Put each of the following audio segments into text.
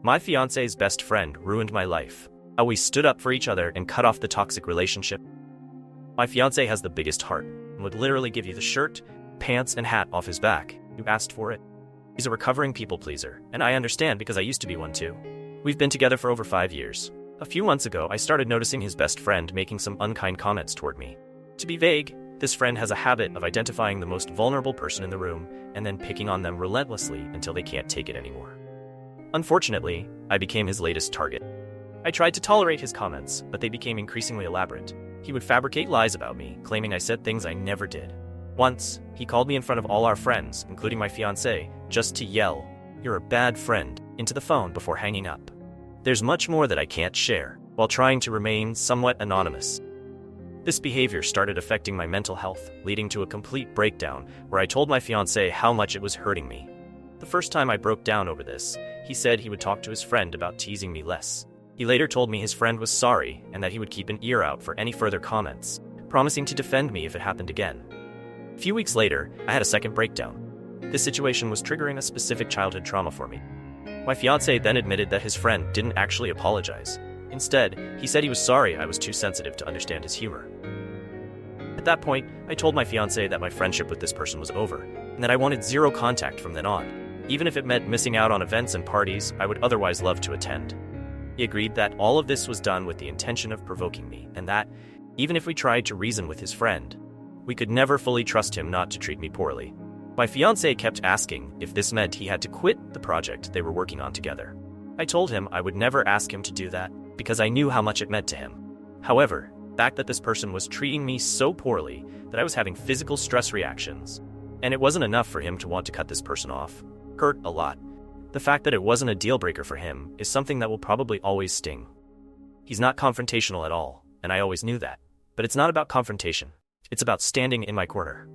My fiance's best friend ruined my life. How we stood up for each other and cut off the toxic relationship. My fiancé has the biggest heart and would literally give you the shirt, pants, and hat off his back. You asked for it. He's a recovering people pleaser, and I understand because I used to be one too. We've been together for over 5 years. A few months ago, I started noticing his best friend making some unkind comments toward me. To be vague, this friend has a habit of identifying the most vulnerable person in the room and then picking on them relentlessly until they can't take it anymore. Unfortunately, I became his latest target. I tried to tolerate his comments, but they became increasingly elaborate. He would fabricate lies about me, claiming I said things I never did. Once, he called me in front of all our friends, including my fiancé, just to yell, "You're a bad friend," into the phone before hanging up. There's much more that I can't share, while trying to remain somewhat anonymous. This behavior started affecting my mental health, leading to a complete breakdown where I told my fiancé how much it was hurting me. The first time I broke down over this, he said he would talk to his friend about teasing me less. He later told me his friend was sorry and that he would keep an ear out for any further comments, promising to defend me if it happened again. A few weeks later, I had a second breakdown. This situation was triggering a specific childhood trauma for me. My fiancé then admitted that his friend didn't actually apologize. Instead, he said he was sorry I was too sensitive to understand his humor. At that point, I told my fiancé that my friendship with this person was over, and that I wanted zero contact from then on, even if it meant missing out on events and parties I would otherwise love to attend. He agreed that all of this was done with the intention of provoking me, and that, even if we tried to reason with his friend, we could never fully trust him not to treat me poorly. My fiancé kept asking if this meant he had to quit the project they were working on together. I told him I would never ask him to do that because I knew how much it meant to him. However, the fact that this person was treating me so poorly that I was having physical stress reactions, and it wasn't enough for him to want to cut this person off, hurt a lot. The fact that it wasn't a deal breaker for him is something that will probably always sting. He's not confrontational at all, and I always knew that. But it's not about confrontation. It's about standing in my corner.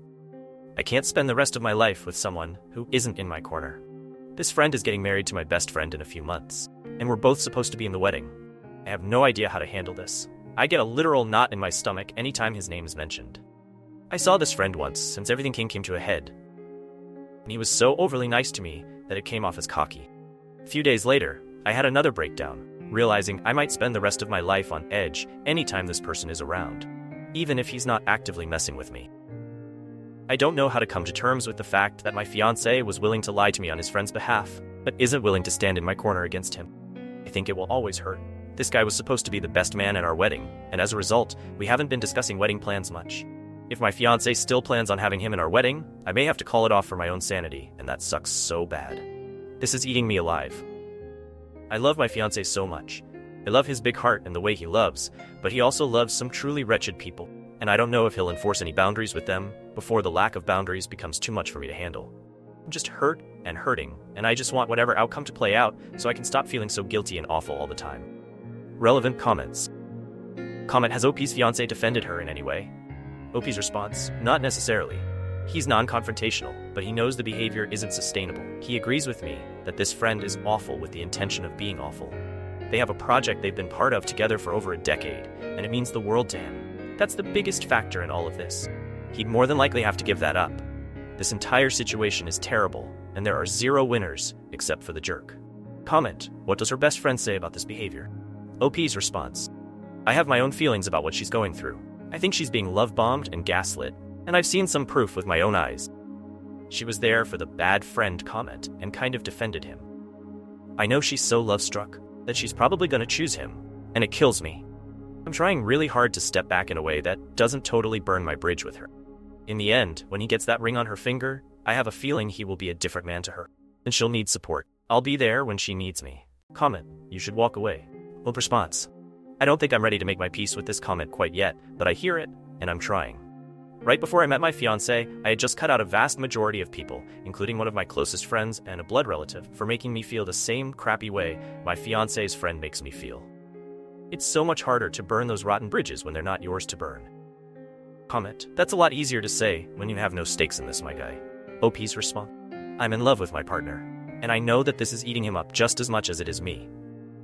I can't spend the rest of my life with someone who isn't in my corner. This friend is getting married to my best friend in a few months, and we're both supposed to be in the wedding. I have no idea how to handle this. I get a literal knot in my stomach anytime his name is mentioned. I saw this friend once since everything came to a head, and he was so overly nice to me that it came off as cocky. A few days later, I had another breakdown, realizing I might spend the rest of my life on edge anytime this person is around, even if he's not actively messing with me. I don't know how to come to terms with the fact that my fiancé was willing to lie to me on his friend's behalf, but isn't willing to stand in my corner against him. I think it will always hurt. This guy was supposed to be the best man at our wedding, and as a result, we haven't been discussing wedding plans much. If my fiancé still plans on having him in our wedding, I may have to call it off for my own sanity, and that sucks so bad. This is eating me alive. I love my fiancé so much. I love his big heart and the way he loves, but he also loves some truly wretched people, and I don't know if he'll enforce any boundaries with them before the lack of boundaries becomes too much for me to handle. I'm just hurt and hurting, and I just want whatever outcome to play out so I can stop feeling so guilty and awful all the time. Relevant comments. Comment: has OP's fiancé defended her in any way? OP's response: not necessarily. He's non-confrontational, but he knows the behavior isn't sustainable. He agrees with me that this friend is awful with the intention of being awful. They have a project they've been part of together for over a decade, and it means the world to him. That's the biggest factor in all of this. He'd more than likely have to give that up. This entire situation is terrible, and there are zero winners except for the jerk. Comment: what does her best friend say about this behavior? OP's response: I have my own feelings about what she's going through. I think she's being love-bombed and gaslit, and I've seen some proof with my own eyes. She was there for the bad friend comment and kind of defended him. I know she's so love-struck that she's probably going to choose him, and it kills me. I'm trying really hard to step back in a way that doesn't totally burn my bridge with her. In the end, when he gets that ring on her finger, I have a feeling he will be a different man to her, and she'll need support. I'll be there when she needs me. Comment: you should walk away. OP response: I don't think I'm ready to make my peace with this comment quite yet, but I hear it, and I'm trying. Right before I met my fiancé, I had just cut out a vast majority of people, including one of my closest friends and a blood relative, for making me feel the same crappy way my fiancé's friend makes me feel. It's so much harder to burn those rotten bridges when they're not yours to burn. Comment: that's a lot easier to say when you have no stakes in this, my guy. OP's response: I'm in love with my partner, and I know that this is eating him up just as much as it is me.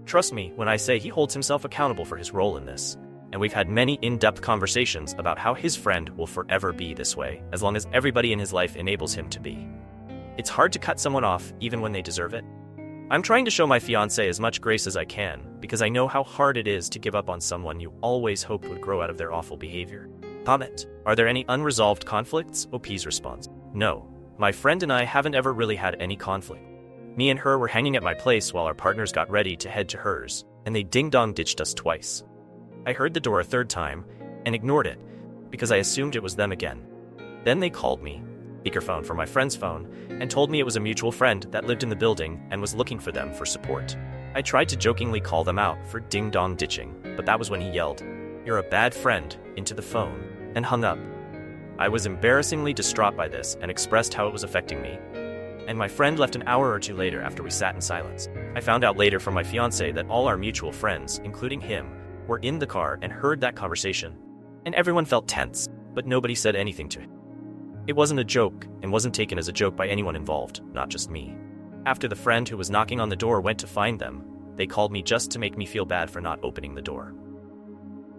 Trust me when I say he holds himself accountable for his role in this, and we've had many in-depth conversations about how his friend will forever be this way, as long as everybody in his life enables him to be. It's hard to cut someone off even when they deserve it. I'm trying to show my fiancé as much grace as I can, because I know how hard it is to give up on someone you always hoped would grow out of their awful behavior. Comment. Are there any unresolved conflicts? OP's response. No. My friend and I haven't ever really had any conflict. Me and her were hanging at my place while our partners got ready to head to hers, and they ding-dong ditched us twice. I heard the door a third time, and ignored it, because I assumed it was them again. Then they called me, speakerphone from my friend's phone, and told me it was a mutual friend that lived in the building and was looking for them for support. I tried to jokingly call them out for ding-dong ditching, but that was when he yelled, "You're a bad friend," into the phone, and hung up. I was embarrassingly distraught by this and expressed how it was affecting me. And my friend left an hour or two later after we sat in silence. I found out later from my fiancé that all our mutual friends, including him, were in the car and heard that conversation. And everyone felt tense, but nobody said anything to him. It wasn't a joke, and wasn't taken as a joke by anyone involved, not just me. After the friend who was knocking on the door went to find them, they called me just to make me feel bad for not opening the door.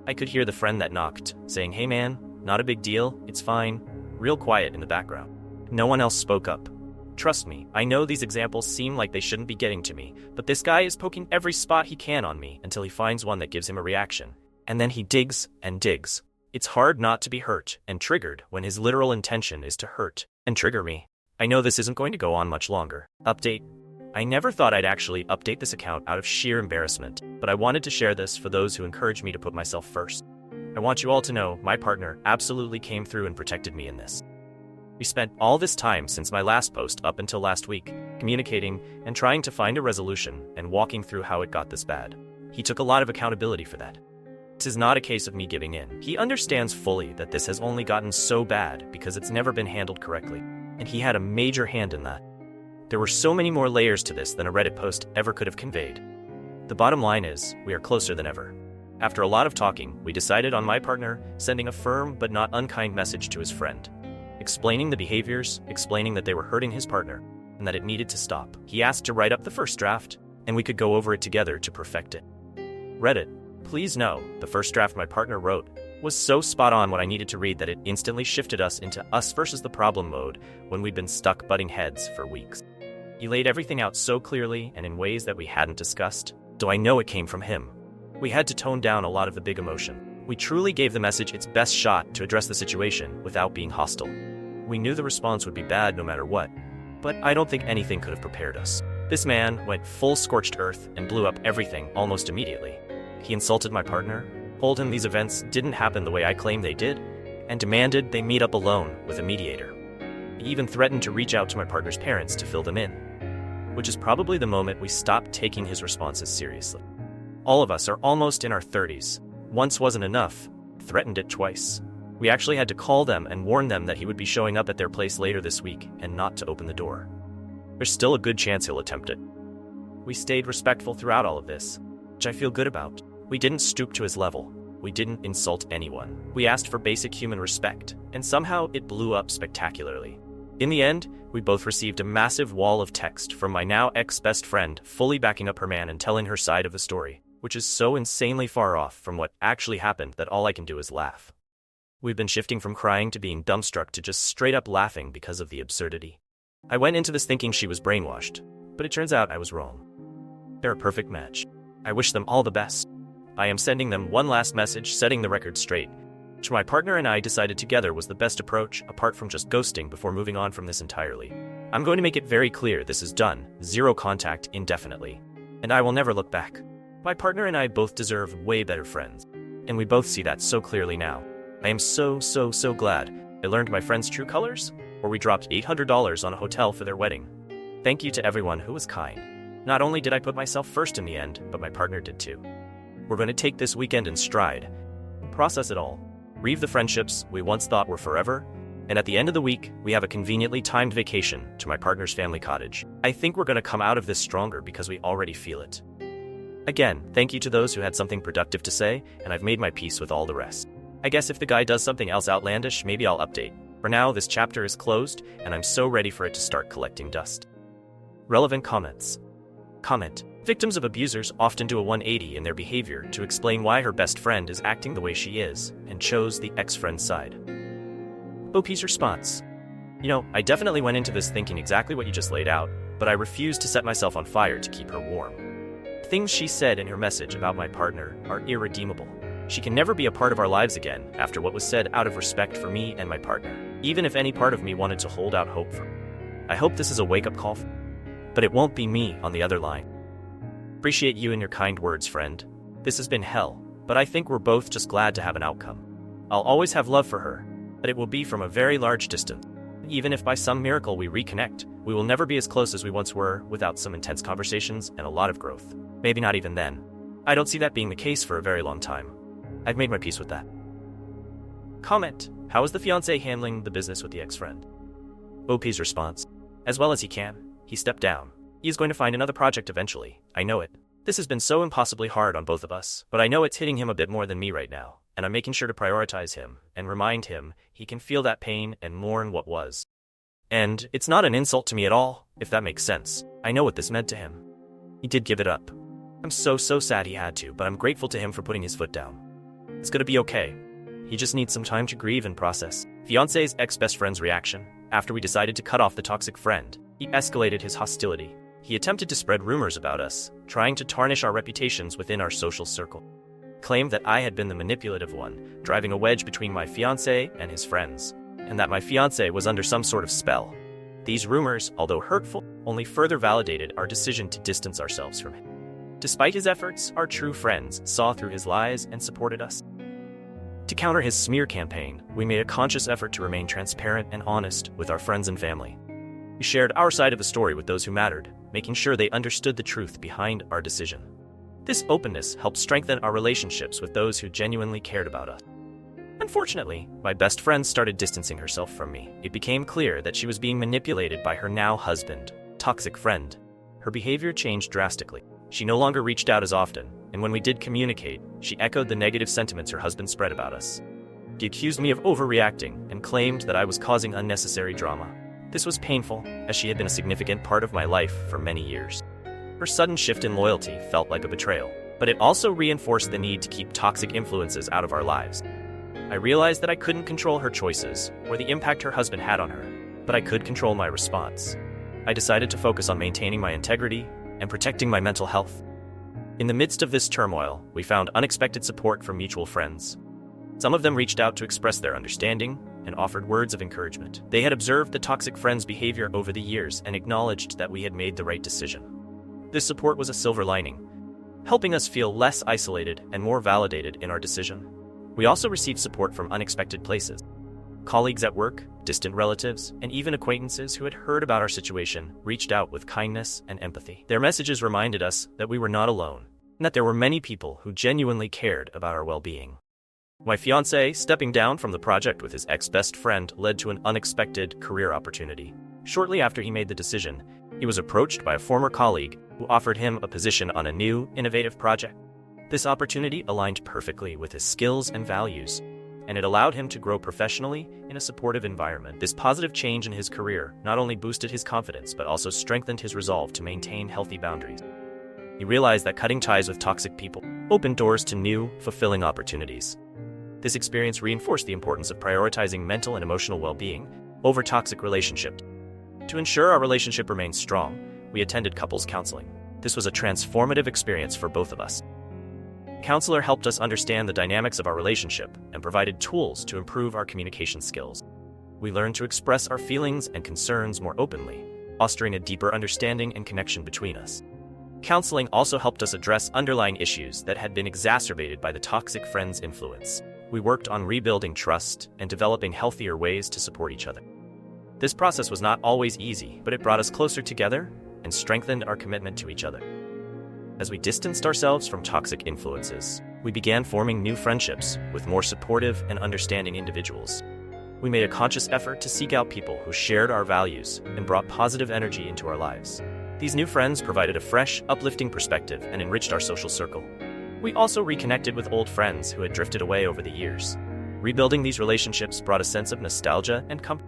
I could hear the friend that knocked, saying, "Hey man, not a big deal, it's fine," real quiet in the background. No one else spoke up. Trust me, I know these examples seem like they shouldn't be getting to me, but this guy is poking every spot he can on me until he finds one that gives him a reaction. And then he digs and digs. It's hard not to be hurt and triggered when his literal intention is to hurt and trigger me. I know this isn't going to go on much longer. Update. I never thought I'd actually update this account out of sheer embarrassment, but I wanted to share this for those who encourage me to put myself first. I want you all to know my partner absolutely came through and protected me in this. We spent all this time since my last post up until last week, communicating and trying to find a resolution and walking through how it got this bad. He took a lot of accountability for that. This is not a case of me giving in. He understands fully that this has only gotten so bad because it's never been handled correctly, and he had a major hand in that. There were so many more layers to this than a Reddit post ever could have conveyed. The bottom line is, we are closer than ever. After a lot of talking, we decided on my partner sending a firm but not unkind message to his friend, explaining the behaviors, explaining that they were hurting his partner, and that it needed to stop. He asked to write up the first draft, and we could go over it together to perfect it. Reddit. Please know, the first draft my partner wrote was so spot on what I needed to read that it instantly shifted us into us versus the problem mode when we'd been stuck butting heads for weeks. He laid everything out so clearly and in ways that we hadn't discussed, though I know it came from him. We had to tone down a lot of the big emotion. We truly gave the message its best shot to address the situation without being hostile. We knew the response would be bad no matter what, but I don't think anything could have prepared us. This man went full scorched earth and blew up everything almost immediately. He insulted my partner, told him these events didn't happen the way I claimed they did, and demanded they meet up alone with a mediator. He even threatened to reach out to my partner's parents to fill them in, which is probably the moment we stopped taking his responses seriously. All of us are almost in our 30s. Once wasn't enough, threatened it twice. We actually had to call them and warn them that he would be showing up at their place later this week and not to open the door. There's still a good chance he'll attempt it. We stayed respectful throughout all of this, which I feel good about. We didn't stoop to his level. We didn't insult anyone. We asked for basic human respect, and somehow it blew up spectacularly. In the end, we both received a massive wall of text from my now ex-best friend fully backing up her man and telling her side of the story, which is so insanely far off from what actually happened that all I can do is laugh. We've been shifting from crying to being dumbstruck to just straight up laughing because of the absurdity. I went into this thinking she was brainwashed, but it turns out I was wrong. They're a perfect match. I wish them all the best. I am sending them one last message setting the record straight, which my partner and I decided together was the best approach apart from just ghosting before moving on from this entirely. I'm going to make it very clear this is done, zero contact indefinitely, and I will never look back. My partner and I both deserve way better friends, and we both see that so clearly now. I am so glad I learned my friend's true colors, or we dropped $800 on a hotel for their wedding. Thank you to everyone who was kind. Not only did I put myself first in the end, but my partner did too. We're going to take this weekend in stride, process it all, grieve the friendships we once thought were forever, and at the end of the week, we have a conveniently timed vacation to my partner's family cottage. I think we're going to come out of this stronger because we already feel it. Again, thank you to those who had something productive to say, and I've made my peace with all the rest. I guess if the guy does something else outlandish, maybe I'll update. For now, this chapter is closed, and I'm so ready for it to start collecting dust. Relevant comments. Comment. Victims of abusers often do a 180 in their behavior to explain why her best friend is acting the way she is, and chose the ex-friend's side. OP's response. I definitely went into this thinking exactly what you just laid out, but I refused to set myself on fire to keep her warm. Things she said in her message about my partner are irredeemable. She can never be a part of our lives again after what was said out of respect for me and my partner, even if any part of me wanted to hold out hope for her. I hope this is a wake-up call, but it won't be me on the other line. Appreciate you and your kind words, friend. This has been hell, but I think we're both just glad to have an outcome. I'll always have love for her, but it will be from a very large distance. Even if by some miracle we reconnect, we will never be as close as we once were without some intense conversations and a lot of growth. Maybe not even then. I don't see that being the case for a very long time. I've made my peace with that. Comment: how is the fiancé handling the business with the ex-friend? OP's response: as well as he can. He stepped down. He is going to find another project eventually. I know it. This has been so impossibly hard on both of us, but I know it's hitting him a bit more than me right now, and I'm making sure to prioritize him and remind him he can feel that pain and mourn what was. And it's not an insult to me at all, if that makes sense. I know what this meant to him. He did give it up. I'm so sad he had to, but I'm grateful to him for putting his foot down. It's gonna be okay. He just needs some time to grieve and process. Fiancé's ex-best friend's reaction: after we decided to cut off the toxic friend, he escalated his hostility. He attempted to spread rumors about us, trying to tarnish our reputations within our social circle. Claimed that I had been the manipulative one, driving a wedge between my fiancé and his friends, and that my fiancé was under some sort of spell. These rumors, although hurtful, only further validated our decision to distance ourselves from him. Despite his efforts, our true friends saw through his lies and supported us. To counter his smear campaign, we made a conscious effort to remain transparent and honest with our friends and family. We shared our side of the story with those who mattered, making sure they understood the truth behind our decision. This openness helped strengthen our relationships with those who genuinely cared about us. Unfortunately, my best friend started distancing herself from me. It became clear that she was being manipulated by her now husband, toxic friend. Her behavior changed drastically. She no longer reached out as often, and when we did communicate, she echoed the negative sentiments her husband spread about us. She accused me of overreacting and claimed that I was causing unnecessary drama. This was painful, as she had been a significant part of my life for many years. Her sudden shift in loyalty felt like a betrayal, but it also reinforced the need to keep toxic influences out of our lives. I realized that I couldn't control her choices or the impact her husband had on her, but I could control my response. I decided to focus on maintaining my integrity and protecting my mental health. In the midst of this turmoil, we found unexpected support from mutual friends. Some of them reached out to express their understanding and offered words of encouragement. They had observed the toxic friend's behavior over the years and acknowledged that we had made the right decision. This support was a silver lining, helping us feel less isolated and more validated in our decision. We also received support from unexpected places. Colleagues at work, distant relatives, and even acquaintances who had heard about our situation reached out with kindness and empathy. Their messages reminded us that we were not alone, and that there were many people who genuinely cared about our well-being. My fiancé stepping down from the project with his ex-best friend led to an unexpected career opportunity. Shortly after he made the decision, he was approached by a former colleague who offered him a position on a new, innovative project. This opportunity aligned perfectly with his skills and values, and it allowed him to grow professionally in a supportive environment. This positive change in his career not only boosted his confidence but also strengthened his resolve to maintain healthy boundaries. He realized that cutting ties with toxic people opened doors to new, fulfilling opportunities. This experience reinforced the importance of prioritizing mental and emotional well-being over toxic relationships. To ensure our relationship remained strong, we attended couples counseling. This was a transformative experience for both of us. The counselor helped us understand the dynamics of our relationship and provided tools to improve our communication skills. We learned to express our feelings and concerns more openly, fostering a deeper understanding and connection between us. Counseling also helped us address underlying issues that had been exacerbated by the toxic friend's influence. We worked on rebuilding trust and developing healthier ways to support each other. This process was not always easy, but it brought us closer together and strengthened our commitment to each other. As we distanced ourselves from toxic influences, we began forming new friendships with more supportive and understanding individuals. We made a conscious effort to seek out people who shared our values and brought positive energy into our lives. These new friends provided a fresh, uplifting perspective and enriched our social circle. We also reconnected with old friends who had drifted away over the years. Rebuilding these relationships brought a sense of nostalgia and comfort.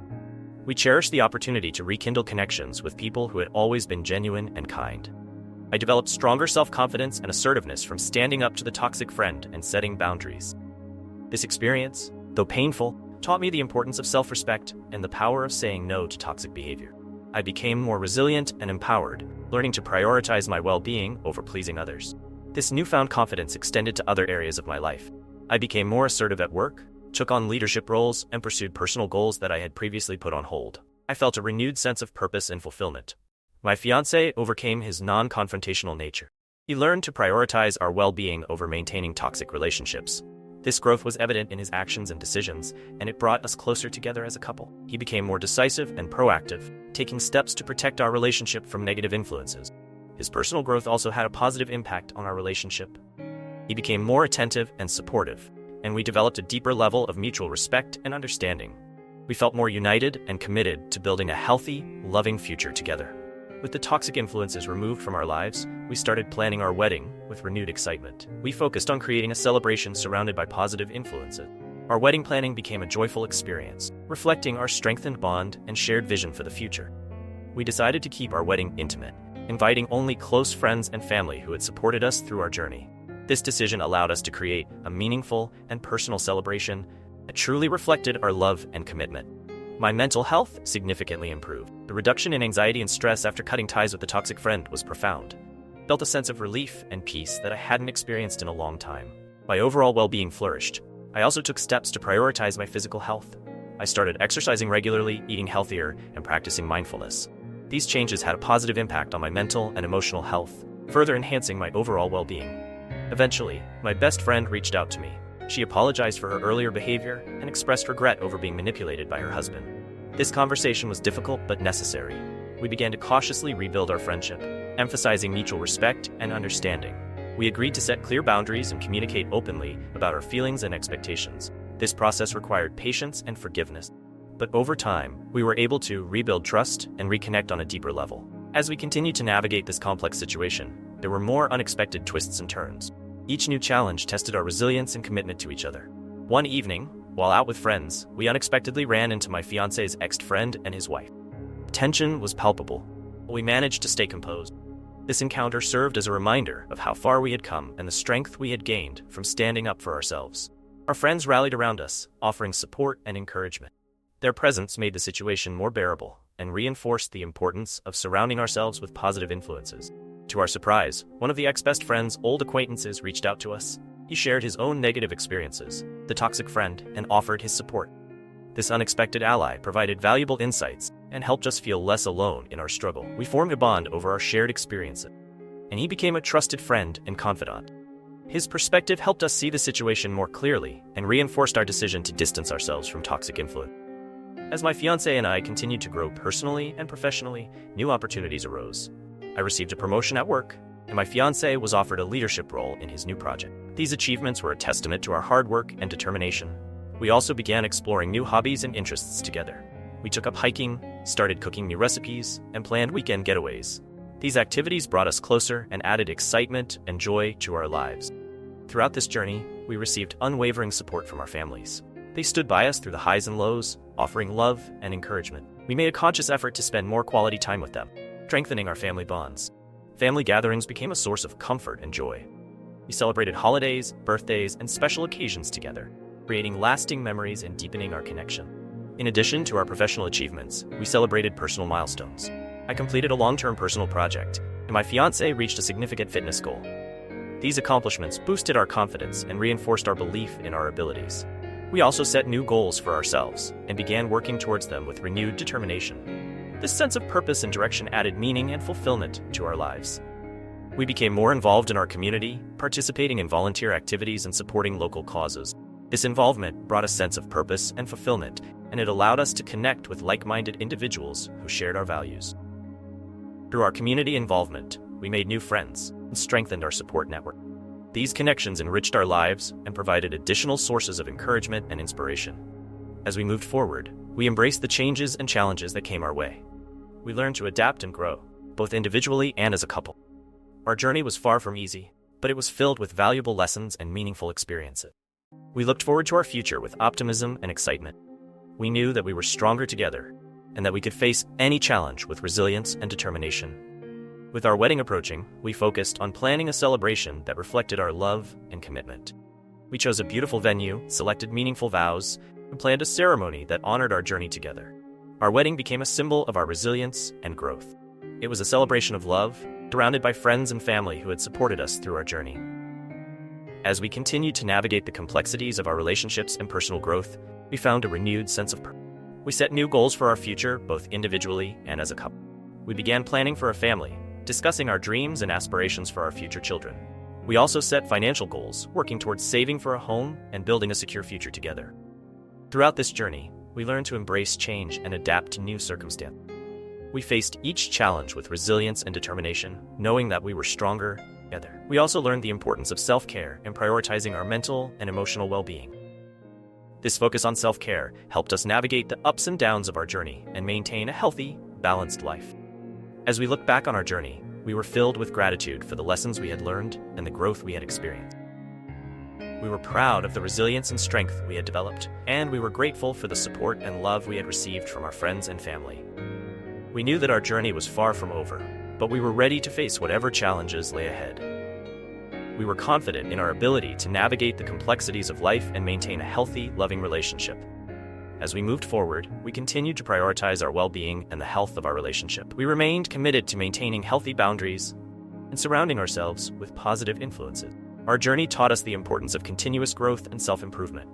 We cherished the opportunity to rekindle connections with people who had always been genuine and kind. I developed stronger self-confidence and assertiveness from standing up to the toxic friend and setting boundaries. This experience, though painful, taught me the importance of self-respect and the power of saying no to toxic behavior. I became more resilient and empowered, learning to prioritize my well-being over pleasing others. This newfound confidence extended to other areas of my life. I became more assertive at work, took on leadership roles, and pursued personal goals that I had previously put on hold. I felt a renewed sense of purpose and fulfillment. My fiancé overcame his non-confrontational nature. He learned to prioritize our well-being over maintaining toxic relationships. This growth was evident in his actions and decisions, and it brought us closer together as a couple. He became more decisive and proactive, taking steps to protect our relationship from negative influences. His personal growth also had a positive impact on our relationship. He became more attentive and supportive, and we developed a deeper level of mutual respect and understanding. We felt more united and committed to building a healthy, loving future together. With the toxic influences removed from our lives, we started planning our wedding with renewed excitement. We focused on creating a celebration surrounded by positive influences. Our wedding planning became a joyful experience, reflecting our strengthened bond and shared vision for the future. We decided to keep our wedding intimate, inviting only close friends and family who had supported us through our journey. This decision allowed us to create a meaningful and personal celebration that truly reflected our love and commitment. My mental health significantly improved. The reduction in anxiety and stress after cutting ties with the toxic friend was profound. I felt a sense of relief and peace that I hadn't experienced in a long time. My overall well-being flourished. I also took steps to prioritize my physical health. I started exercising regularly, eating healthier, and practicing mindfulness. These changes had a positive impact on my mental and emotional health, further enhancing my overall well-being. Eventually, my best friend reached out to me. She apologized for her earlier behavior and expressed regret over being manipulated by her husband. This conversation was difficult but necessary. We began to cautiously rebuild our friendship, emphasizing mutual respect and understanding. We agreed to set clear boundaries and communicate openly about our feelings and expectations. This process required patience and forgiveness. But over time, we were able to rebuild trust and reconnect on a deeper level. As we continued to navigate this complex situation, there were more unexpected twists and turns. Each new challenge tested our resilience and commitment to each other. One evening, while out with friends, we unexpectedly ran into my fiancé's ex-friend and his wife. Tension was palpable, but we managed to stay composed. This encounter served as a reminder of how far we had come and the strength we had gained from standing up for ourselves. Our friends rallied around us, offering support and encouragement. Their presence made the situation more bearable and reinforced the importance of surrounding ourselves with positive influences. To our surprise, one of the ex-best friend's old acquaintances reached out to us. He shared his own negative experiences, the toxic friend, and offered his support. This unexpected ally provided valuable insights and helped us feel less alone in our struggle. We formed a bond over our shared experiences, and he became a trusted friend and confidant. His perspective helped us see the situation more clearly and reinforced our decision to distance ourselves from toxic influence. As my fiancé and I continued to grow personally and professionally, new opportunities arose. I received a promotion at work, and my fiancé was offered a leadership role in his new project. These achievements were a testament to our hard work and determination. We also began exploring new hobbies and interests together. We took up hiking, started cooking new recipes, and planned weekend getaways. These activities brought us closer and added excitement and joy to our lives. Throughout this journey, we received unwavering support from our families. They stood by us through the highs and lows, offering love and encouragement. We made a conscious effort to spend more quality time with them, strengthening our family bonds. Family gatherings became a source of comfort and joy. We celebrated holidays, birthdays, and special occasions together, creating lasting memories and deepening our connection. In addition to our professional achievements, we celebrated personal milestones. I completed a long-term personal project, and my fiancé reached a significant fitness goal. These accomplishments boosted our confidence and reinforced our belief in our abilities. We also set new goals for ourselves and began working towards them with renewed determination. This sense of purpose and direction added meaning and fulfillment to our lives. We became more involved in our community, participating in volunteer activities and supporting local causes. This involvement brought a sense of purpose and fulfillment, and it allowed us to connect with like-minded individuals who shared our values. Through our community involvement, we made new friends and strengthened our support network. These connections enriched our lives and provided additional sources of encouragement and inspiration. As we moved forward, we embraced the changes and challenges that came our way. We learned to adapt and grow, both individually and as a couple. Our journey was far from easy, but it was filled with valuable lessons and meaningful experiences. We looked forward to our future with optimism and excitement. We knew that we were stronger together and that we could face any challenge with resilience and determination. With our wedding approaching, we focused on planning a celebration that reflected our love and commitment. We chose a beautiful venue, selected meaningful vows, and planned a ceremony that honored our journey together. Our wedding became a symbol of our resilience and growth. It was a celebration of love, surrounded by friends and family who had supported us through our journey. As we continued to navigate the complexities of our relationships and personal growth, we found a renewed sense of purpose. We set new goals for our future, both individually and as a couple. We began planning for a family, discussing our dreams and aspirations for our future children. We also set financial goals, working towards saving for a home and building a secure future together. Throughout this journey, we learned to embrace change and adapt to new circumstances. We faced each challenge with resilience and determination, knowing that we were stronger together. We also learned the importance of self-care and prioritizing our mental and emotional well-being. This focus on self-care helped us navigate the ups and downs of our journey and maintain a healthy, balanced life. As we look back on our journey, we were filled with gratitude for the lessons we had learned and the growth we had experienced. We were proud of the resilience and strength we had developed, and we were grateful for the support and love we had received from our friends and family. We knew that our journey was far from over, but we were ready to face whatever challenges lay ahead. We were confident in our ability to navigate the complexities of life and maintain a healthy, loving relationship. As we moved forward, we continued to prioritize our well-being and the health of our relationship. We remained committed to maintaining healthy boundaries and surrounding ourselves with positive influences. Our journey taught us the importance of continuous growth and self-improvement.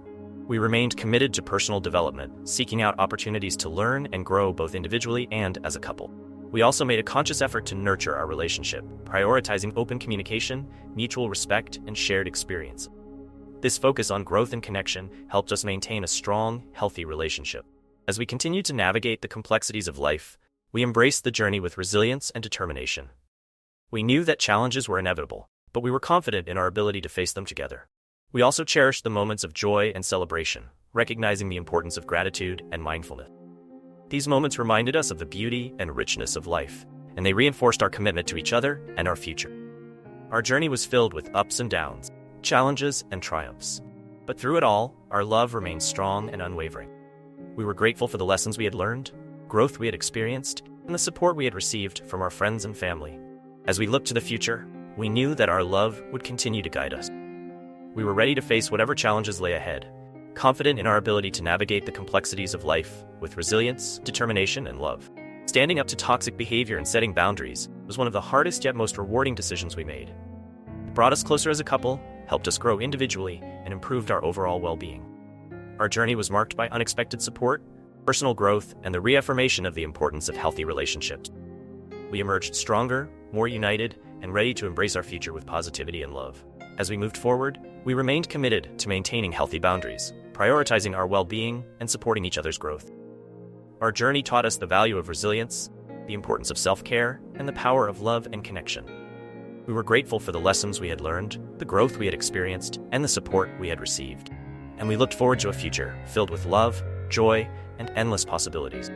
We remained committed to personal development, seeking out opportunities to learn and grow both individually and as a couple. We also made a conscious effort to nurture our relationship, prioritizing open communication, mutual respect, and shared experience. This focus on growth and connection helped us maintain a strong, healthy relationship. As we continued to navigate the complexities of life, we embraced the journey with resilience and determination. We knew that challenges were inevitable, but we were confident in our ability to face them together. We also cherished the moments of joy and celebration, recognizing the importance of gratitude and mindfulness. These moments reminded us of the beauty and richness of life, and they reinforced our commitment to each other and our future. Our journey was filled with ups and downs, challenges and triumphs. But through it all, our love remained strong and unwavering. We were grateful for the lessons we had learned, growth we had experienced, and the support we had received from our friends and family. As we looked to the future, we knew that our love would continue to guide us. We were ready to face whatever challenges lay ahead, confident in our ability to navigate the complexities of life with resilience, determination, and love. Standing up to toxic behavior and setting boundaries was one of the hardest yet most rewarding decisions we made. It brought us closer as a couple, helped us grow individually, and improved our overall well-being. Our journey was marked by unexpected support, personal growth, and the reaffirmation of the importance of healthy relationships. We emerged stronger, more united, and ready to embrace our future with positivity and love. As we moved forward, we remained committed to maintaining healthy boundaries, prioritizing our well-being, and supporting each other's growth. Our journey taught us the value of resilience, the importance of self-care, and the power of love and connection. We were grateful for the lessons we had learned, the growth we had experienced, and the support we had received. And we looked forward to a future filled with love, joy, and endless possibilities.